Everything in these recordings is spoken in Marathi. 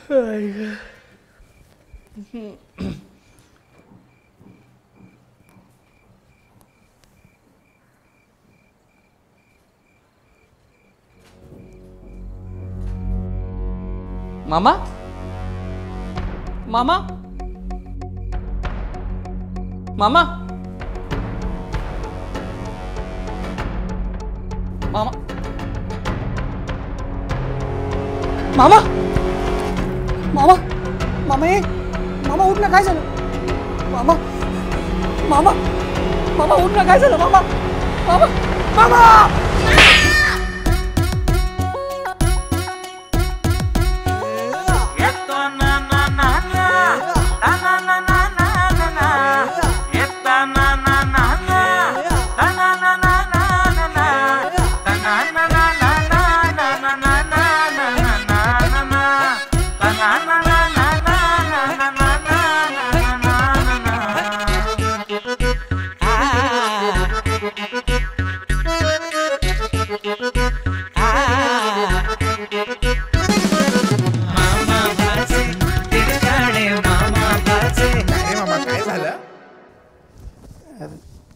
मामा मामा मामा मामा मामा मामा मामा ये मामा उठ ना, काय झालं मामा मामा मामा उठ ना, काय झालं मामा मामा मामा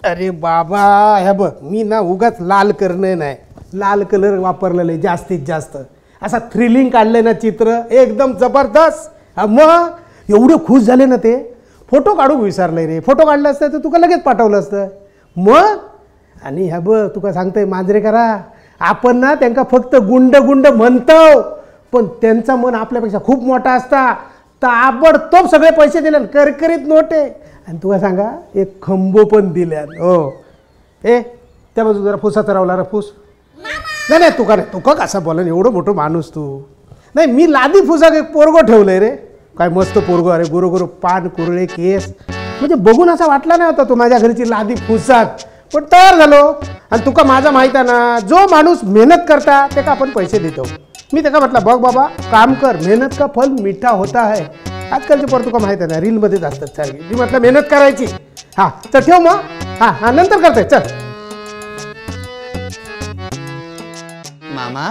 अरे बाबा, हे बघ, मी ना उगाच लाल करणं नाही, लाल कलर वापरलेलं आहे जास्तीत जास्त. असा थ्रिलिंग काढलंय ना चित्र, एकदम जबरदस्त. मग एवढे खुश झाले ना ते, फोटो काढू विसरले रे. फोटो काढलं असतं तर तुका लगेच पाठवलं असतं. मग आणि ह्या बघ, तुका सांगतोय मांजरेकरा, आपण ना त्यांना फक्त गुंड गुंड म्हणतो, पण त्यांचा मन आपल्यापेक्षा खूप मोठा असता. ताबडतोब सगळे पैसे दिले, करकरीत नोट आहे. आणि तुला सांगा, एक खंबो पण दिल्या. हो ए, त्या बाजू जरा फुसाचा रावला रे, फुस. नाही नाही, तुका कसा बोला, एवढं मोठं माणूस तू. नाही, मी लादी फुसाक एक पोरगो ठेवलंय रे. काय मस्त पोरगो, अरे गुरु गुरु पान कुरळे केस, म्हणजे बघून असा वाटला नाही होता तो माझ्या घरची लादी फुसाक. पण तयार झालो. आणि तुका माझा माहिती आहे ना, जो माणूस मेहनत करता त्याला आपण पैसे देतो. मी त्याला म्हटलं, बघ बाबा, काम कर, मेहनत का फल मीठा होता है. आजकालचे पोर तुका माहिती आहे ना, रीलमध्येच असतात सारखी. मी म्हटलं मेहनत करायची. हा तर ठेव मग. हा हा, नंतर करते, चल. मामा,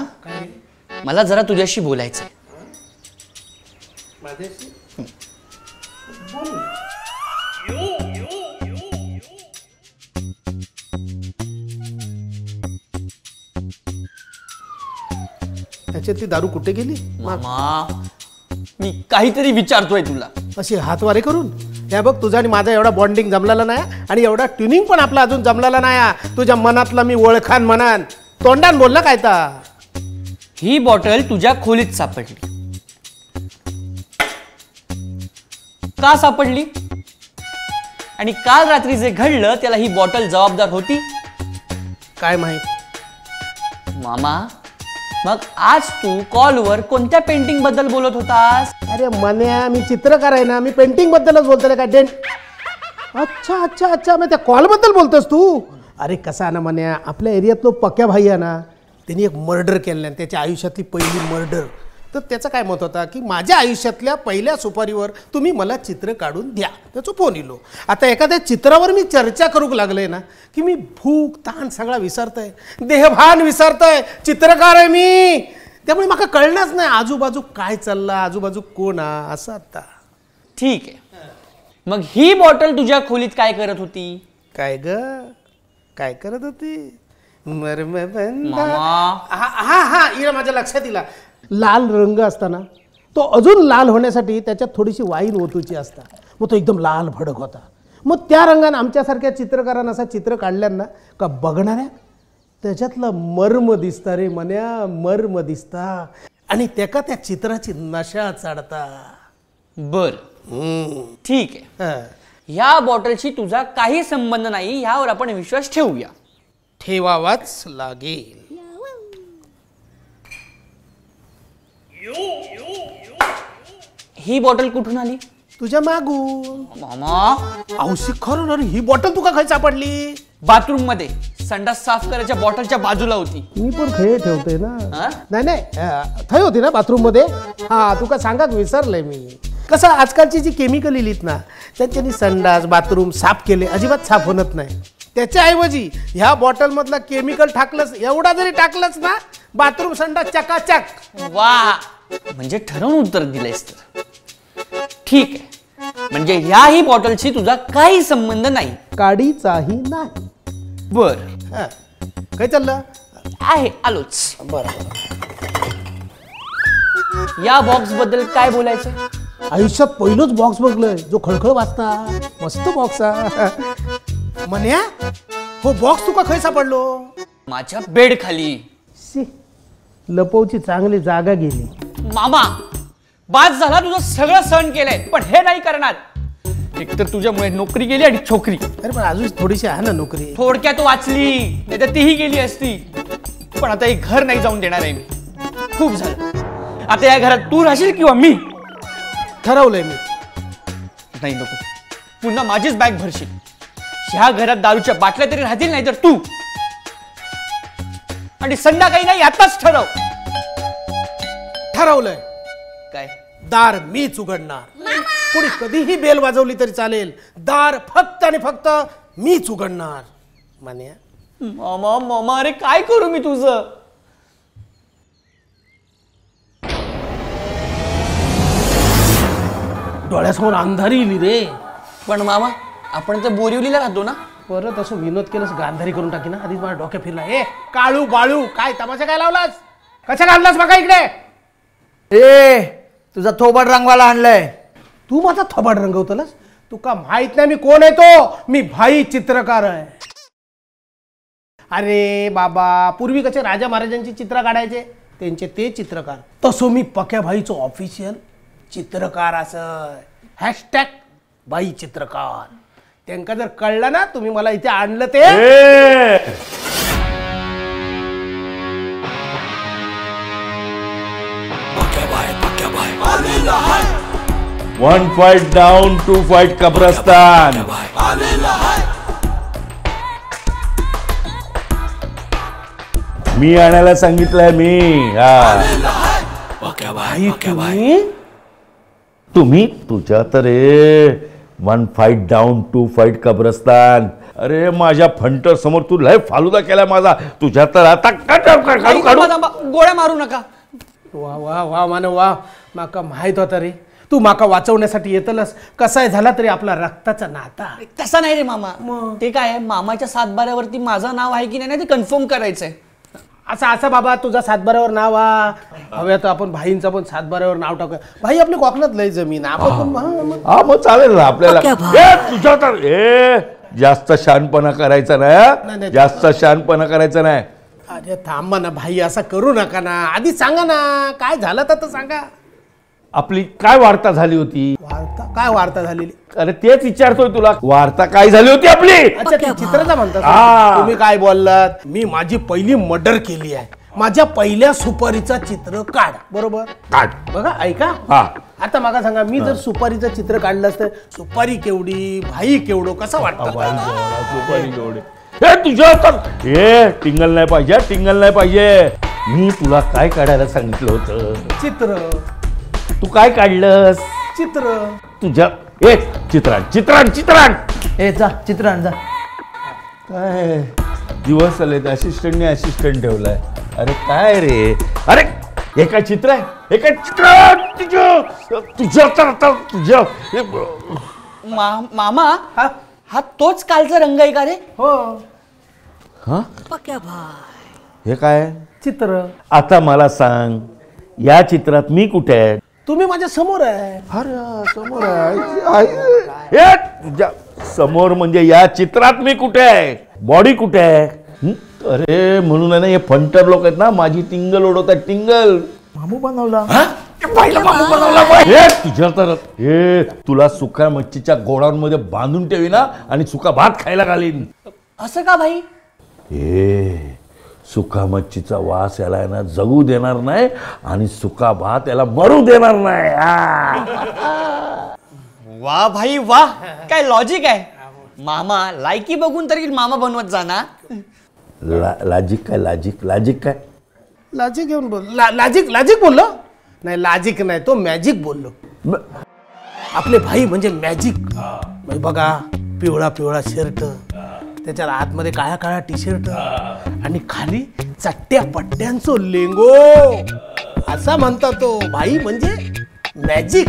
मला जरा तुझ्याशी बोलायचंय. त्याच्यातली दारू कुठे गेली मामा? मी काहीतरी विचारतोय तुला. अशी हातवारे करून. हे बघ, तुझा आणि माझा एवढा बॉन्डिंग जमलेला नाही, आणि एवढा ट्युनिंग पण आपला अजून जमलेला नाही. तुझ्या मनातला मी ओळखान म्हणान, तोंडान बोलला काय ता. ही बॉटल तुझ्या खोलीत सापडली. का सापडली? आणि काल रात्री जे घडलं त्याला ही बॉटल जबाबदार होती? काय माहित मामा, मग आज तू कॉलवर कोणत्या पेंटिंग बद्दल बोलत होतास? अरे मन्या, मी चित्रकार आहे ना, मी पेंटिंग बद्दलच बोलतोय. काय डेंट? अच्छा अच्छा अच्छा, मग त्या कॉल बद्दल बोलतोस तू? अरे कसा ना मन्या, आपल्या एरियातलो पक्या भाई आहे ना, त्यांनी एक मर्डर केलं, त्याच्या आयुष्यातली पहिली मर्डर. तर त्याचं काय मत होता की माझ्या आयुष्यातल्या पहिल्या सुपारीवर तुम्ही मला चित्र काढून द्या. त्याचं फोन इलो. आता एखाद्या चित्रावर मी चर्चा करूक लागले ना, की मी भूक ताण सगळा विसरतोय, देहभान विसरतोय. चित्रकार आहे मी, त्यामुळे मला कळणारच नाही आजूबाजू काय चाललं, आजूबाजू कोण असं. आता ठीक आहे, मग ही बॉटल तुझ्या खोलीत काय करत होती? काय ग, काय करत होती? मामा, हा हा, इरा माझ्या लक्षात इला. लाल रंग असताना तो अजून लाल होण्यासाठी त्याच्यात थोडीशी वाईन ओतूची असता, मग तो एकदम लाल भडक होता. मग त्या रंगाने आमच्यासारख्या चित्रकारांना असा चित्र काढल्यानं का बघणाऱ्या त्याच्यातलं मर्म दिसता रे मन्या, मर्म दिसता. आणि त्याका त्या चित्राची नशा चढता. बर, ठीक आहे. ह्या बॉटलशी तुझा काही संबंध नाही, ह्यावर आपण विश्वास ठेवूया. ठेवावाच लागेल. ही बॉटल कुठून आली? तुझ्या मागून. मामा, औषध खरं ना, ही बॉटल तुका खाय सापडली? बाथरूम मध्ये संडास साफ करायच्या बॉटलच्या बाजूला होती. मी पण खेळ ठेवते ना. नाही नाही, थंय होती ना बाथरूम मध्ये. हा, तुका सांगाच विसरलंय मी. कसं आजकालची जी केमिकल इलीत ना, त्यांच्यानी संडास बाथरूम साफ केले, अजिबात साफ होत नाही. त्याच्याऐवजी ह्या बॉटल मधला केमिकल टाकलंस, एवढा जरी टाकलंस ना, बाथरूम संडास चकाचक. वा, म्हणजे ठरवून उत्तर दिलंयस तर ठीक आहे. म्हणजे याही बॉटलशी तुझा काही संबंध नाही. काडीचाही नाही. बर हा. काय चाललं? आहे आलोच. बरं. या बॉक्स बद्दल काय बोलायचं? आयुष्यात पहिलंच बॉक्स बघलोय जो खळखळ वाजता. मस्त बॉक्स म्हण्या. हो बॉक्स तुका खय सापडलो? माझ्या बेड खाली. शी, लपवची चांगली जागा गेली. मामा बाद झाला, तुझं सगळं सहन केलंय पण हे नाही करणार. एकतर तुझ्यामुळे नोकरी गेली आणि छोकरी. अरे पण अजून थोडीशी आहे ना नोकरी. थोडक्यात वाचली, नाही तर तीही गेली असती. पण आता हे घर नाही जाऊन देणार आहे मी. खूप झालं. आता या घरात तू राहशील किंवा मी. ठरवलंय मी. नाही नको, पुन्हा माझीच बॅग भरशील. ह्या घरात दारूच्या बाटल्या तरी राहतील, नाही तर तू. आणि संध्याकाळी नाही, आताच ठरव. ठरवलंय. काय? दार मीच उघडणार. कोणी कधीही बेल वाजवली तरी चालेल. दार फक्त आणि फक्त मीच उघडणार. मान्या. मामा मामा, अरे काय करू मी तुझं? डोळ्यासमोर अंधारी इली रे. पण मामा, आपण तर बोरिवलीला राहतो ना. परत असं विनोद केलंस गांधारी करून टाकी ना. आधीच माझ्या डोक्या फिरला. ए काळू बाळू, काय तमाशा काय लावलास? कशा काढलास बघा इकडे? ए तुझा थोबाड रंगवाला आणलाय. तू माझा थोबाड रंगवतलास? तुका माहित नाही मी कोण आहे तो? मी भाई चित्रकार आहे. अरे बाबा, पूर्वी कसे राजा महाराजांची चित्र काढायचे, त्यांचे ते चित्रकार. तसो मी पक्या भाईचो ऑफिशियल चित्रकार असं. हॅशटॅग बाई चित्रकार. त्यांना जर कळलं ना तुम्ही मला इथे आणलं ते. One fight down, 2 fight कब्रस्तान. मी आणायला सांगितलंय मी. भाई तुम्ही तुझ्या तरे 1 फाईट डाऊन 2 फाईट कब्रस्तान. अरे माझ्या फंटर समोर तू लय फालुदा केला माझा. तुझ्या तर आता गोळ्या मारू नका. वा वा वा मान वा. माका माहित होता रे तू माका वाचवण्यासाठी येतलस. कसाय झाला तरी आपला रक्ताचा नाता. तसा नाही रे मामा. ते काय आहे, मामाच्या सातबाऱ्यावरती माझं नाव आहे की नाही ते कन्फर्म करायचंय. असं असं बाबा तुझा सातबाऱ्यावर नाव हवे तर आपण भाईंचं पण सातबाऱ्यावर नाव टाकूया. भाई आपली कोकणात लय जमीन आपण. हा मग चालेल ना आपल्याला. तुझ्या तर जास्त शहाणपणा करायचा नाही. जास्त शहाणपणा करायचा नाही. अरे थांबा ना भाई, असं करू नका ना. आधी सांगा ना काय झालं तर सांगा. आपली काय वार्ता झाली होती? वार्ता? काय वार्ता झालेली? अरे तेच विचारतोय तुला. वार्ता काय झाली होती आपली? अच्छा ते चित्राचा म्हणतात. तुम्ही काय बोललात? मी माझी पहिली मर्डर केली आहे. माझ्या पहिल्या सुपारीचा चित्र काढ. बरोबर काढ. बघा ऐका. आता मला सांगा, मी जर सुपारीचं चित्र काढलं असतं, सुपारी केवढी, भाई केवढो, कसं वाटतं? सुपारी केवढी. तुझ्या तर टिंगल नाही पाहिजे. टिंगल नाही पाहिजे. मी तुला काय काढायला सांगितलं होतं? चित्र. तू काय काढलंस? चित्र. तुझ्या चित्राण चित्राण चित्राण. जा चित्र आण जा. काय दिवस आले असिस्टंटने असिस्टंट ठेवलाय. अरे काय रे? अरे हे काय चित्र आहे? हे काय चित्र? तुझ्या तर आता तुझ्या मामा हा तोच कालचा रंग आहे का रे? हो. हे काय चित्र? आता मला सांग, या चित्रात मी कुठे आहे? तुम्ही माझ्या समोर आहे. अरे समोर आहे. तुझ्या समोर म्हणजे या चित्रात मी कुठे आहे? बॉडी कुठे आहे? अरे म्हणून आहे ना हे फंटर लोक आहेत ना, माझी टिंगल उडवतात. टिंगल मामू बनवला. तुझ्या तर तुला सुका मच्छीच्या गोडांमध्ये बांधून ठेवी ना आणि सुका भात खायला घालीन. असं का भाई? सुका मच्छीचा वास याला आहे ना जगू देणार नाही आणि सुका भात याला मरू देणार नाही. वा भाई वा, काय लॉजिक आहे. मामा लायकी बघून तरी मामा बनवत जा ना. लॉजिक काय? लॉजिक काय? लॉजिक घेऊन बोल. लॉजिक बोललो नाही. लॉजिक नाही, तो मॅजिक बोललो. आपले भाई म्हणजे मॅजिक. बघा पिवळा पिवळा शर्ट, त्याच्या आतमध्ये काळ्या काळ्या टी शर्ट आणि खाली चट्ट्या पट्ट्यांचो लेंगो. असा म्हणता तो भाई म्हणजे मॅजिक.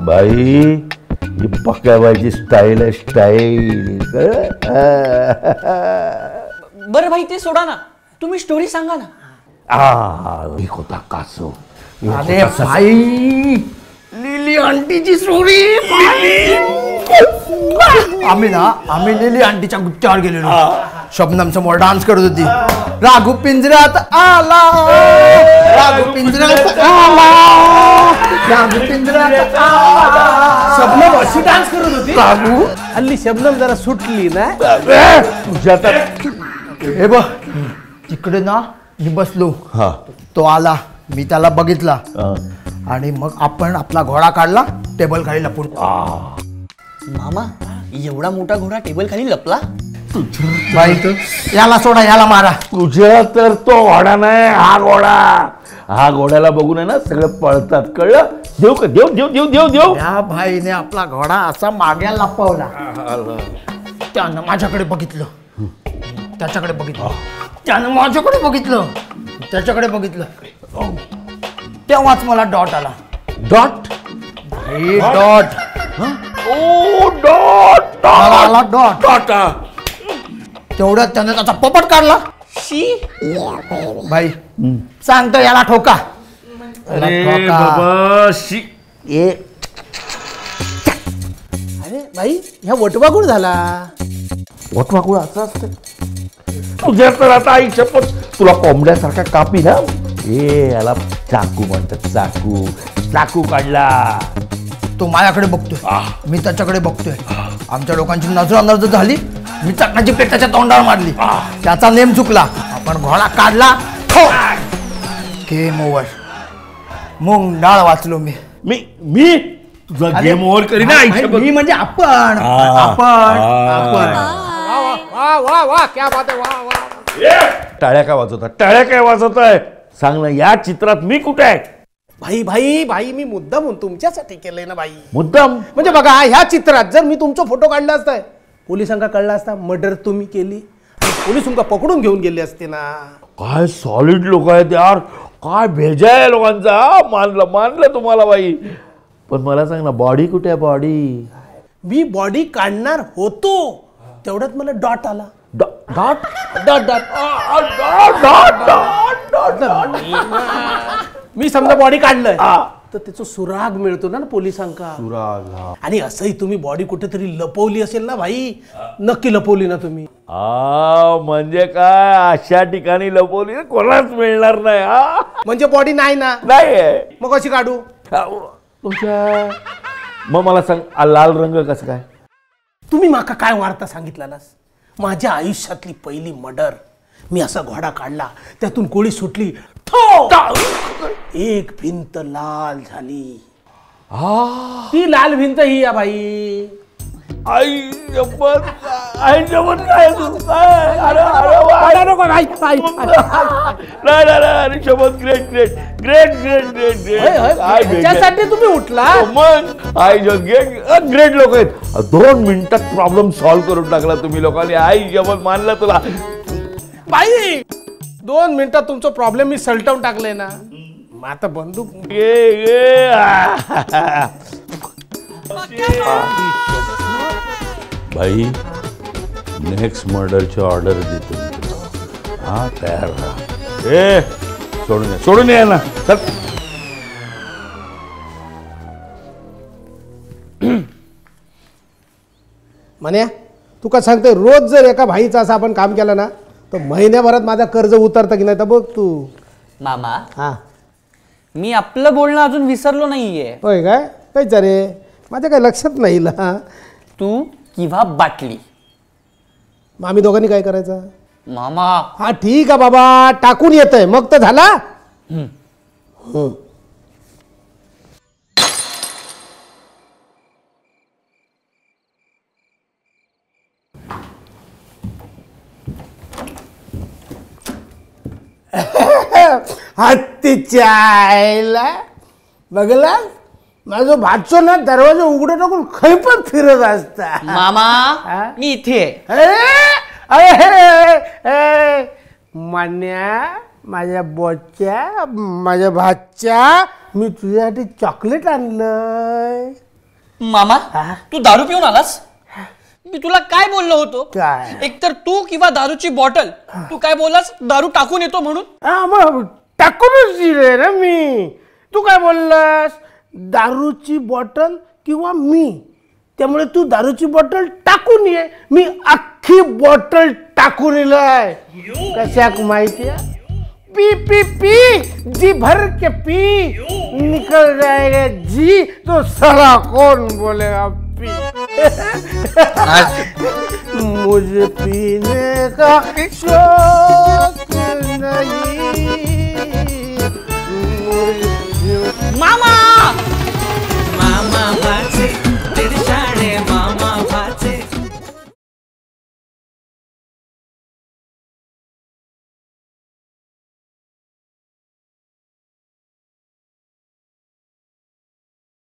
बाई ही पक्या बाईची स्टाईल आहे, स्टाईल. बरं भाई ते सोडा ना, तुम्ही स्टोरी सांगा ना. एक होता कासव. अरे भाई लिली आंटीची स्टोरी. आम्ही लिली आंटीच्या गुत्त्यावर गेलेलो. शबनम समोर डान्स करत होती. राघू पिंजऱ्यात आला, राघू पिंजऱ्यात आला, राघू पिंजऱ्यात आला. शबनम अशी डान्स करत होती. राघू हल्ली शबनम जरा सुटली ना. तुझ्या तर हे बघ तिकडे ना मी बसलो. हा तो आला, मी त्याला बघितला आणि मग आपण आपला घोडा काढला, टेबल खाली लपून. मामा एवढा मोठा घोडा टेबल खाली लपला. बाई याला सोडा, याला मारा. तुझ्या तर तो घोडा नाही, हा घोडा. हा घोड्याला बघून आहे ना सगळं पळतात, कळलं. देऊ का? देऊ देऊ देऊ देऊ देऊ. या भाईने आपला घोडा असा मागे लपवला. त्यानं माझ्याकडे बघितलं, त्याच्याकडे बघितलं, त्यानं माझ्याकडे बघितलं, त्याच्याकडे बघितलं. तेव्हाच मला डॉट आला. डॉट. डॉट ओ डॉट आला. Dot dot. तेवढ्यात त्यानं त्याचा पोपट काढला. शी. भाई सांगतो याला ठोका. याला अरे ठोका. बाबा शी. ए अरे भाई ह्या वटवागुळ झाला. वटवाकुळ असं असतं. तुझ्या तर आता आई शपथ तुला कोंबड्यासारखा कापी ना. याला चाकू म्हणतात, चाकू. चाकू काढला. तो माझ्याकडे बघतोय, मी त्याच्याकडे बघतोय. आमच्या लोकांची नजर झाली. मी चटण्याची पेट त्याच्या तोंडावर मारली. त्याचा नेम चुकला. आपण घोडा काढला. Game over. मूग डाळ वाचलो मी. मी तुझा गेम ओव्हर करीन आई शपथ. मी म्हणजे आपण आपण आपण. वा वा वा क्या बात आहे. वा वा. टाळ्या काय वाजवतात? टाळ्या काय वाजवताय? सांग ना, या चित्रात मी कुठे आहे? भाई भाई भाई मी मुद्दाम तुमच्यासाठी केलंय ना भाई. मुद्दाम म्हणजे बघा ह्या चित्रात जर मी तुमचा फोटो काढला असता, पोलिसांका कळला असता मर्डर तुम्ही केली आणि पोलीस तुमका पकडून घेऊन गेले असते ना. काय सॉलिड लोक आहेत यार. काय भेजा आहे लोकांचा. मानलं तुम्हाला बाई. पण मला सांग ना, बॉडी कुठे आहे? बॉडी. मी बॉडी काढणार होतो, तेवढ्यात मला डॉट आला. Dot dot dot. मी समजा बॉडी काढलंय तर त्याचं सुराग मिळतो ना पोलिसांका. आणि असंही तुम्ही बॉडी कुठेतरी लपवली असेल ना भाई. नक्की लपवली ना तुम्ही. म्हणजे काय, अशा ठिकाणी लपवली ना कोणाच मिळणार नाही. म्हणजे बॉडी नाही ना. नाही. मग कशी काढू? तुमच्या मग मला सांग, लाल रंग कसं काय? तुम्ही माका काय वार्ता सांगितलास? माझ्या आयुष्यातली पहिली मर्डर. मी असा घोडा काढला, त्यातून गोळी सुटली, एक भिंत लाल झाली. ती लाल भिंत ही या बाई. आई शपथ. आई शपथ काय तू? नाही शपथ. Great great great great great great. त्याच्यासाठी तुम्ही उठला. मग आई ग्रेट लोक आहेत. 2 मिनिटात प्रॉब्लेम सॉल्व्ह करून टाकला तुम्ही लोकांनी. आई शपथ, मानलं तुला बाई. 2 मिनिटात तुमचा प्रॉब्लेम मी सलटवून टाकले ना. मग आता बंदूक. भाई नेक्स्ट मर्डरची ऑर्डर देतो. हा तयार राहा. सोडून या ना. चल. म्हणे तुका सांगते, रोज जर एका भाईचा असं आपण काम केलं ना तर महिन्याभरात माझा कर्ज उतरतं की नाही तर बघ तू. मामा हा मी आपलं बोलणं अजून विसरलो नाहीये. होय काय? कायच रे, माझ्या काही लक्षात नाही ना. तू किंवा बाटली. मग आम्ही दोघांनी काय करायचं? मामा हा ठीक आहे बाबा, टाकून येतंय मग तर झाला. हत्तीच्या आईला बघला, माझं भाचो ना दरवाजा उघडे टाकून खै पण फिरत असता. मामा मी इथे मान्या माझ्या बोच्या, माझ्या भाच्या, मी तुझ्यासाठी चॉकलेट आणलंय. मामा तू दारू पिऊन आलास? मी तुला काय बोललो होतो? काय? एकतर तू किंवा दारूची बॉटल. तू काय बोललास? दारू टाकून येतो म्हणून. मग टाकूनच दिले ना मी. तू काय बोललास? दारूची बॉटल किंवा मी. त्यामुळे तू दारूची बॉटल टाकून ये. मी अख्खी बॉटल टाकून येलाय. कशाक माहितीये? पी पी पी जी भर के पी, निकल जाएगा जी तो साला कौन बोलेगा पी. मुझे पीने का शौक नहीं, मुझे